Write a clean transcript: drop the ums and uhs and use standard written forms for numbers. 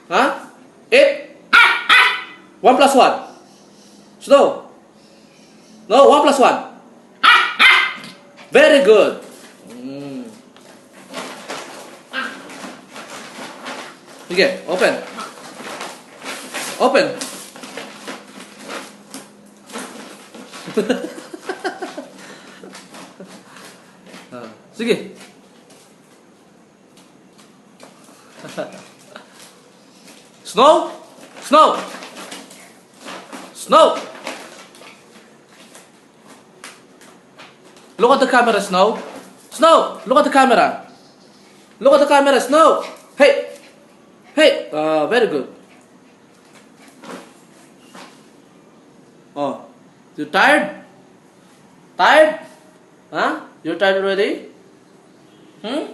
Huh? Eat. 1 plus 1. Snow. No, 1 plus 1. Very good. Sige, open. Open. Sige. Snow? Snow! Snow! Look at the camera, Snow. Snow! Look at the camera. Look at the camera, Snow. Hey! Hey! Very good. Oh, you tired? Tired? Huh? You tired already? Hmm?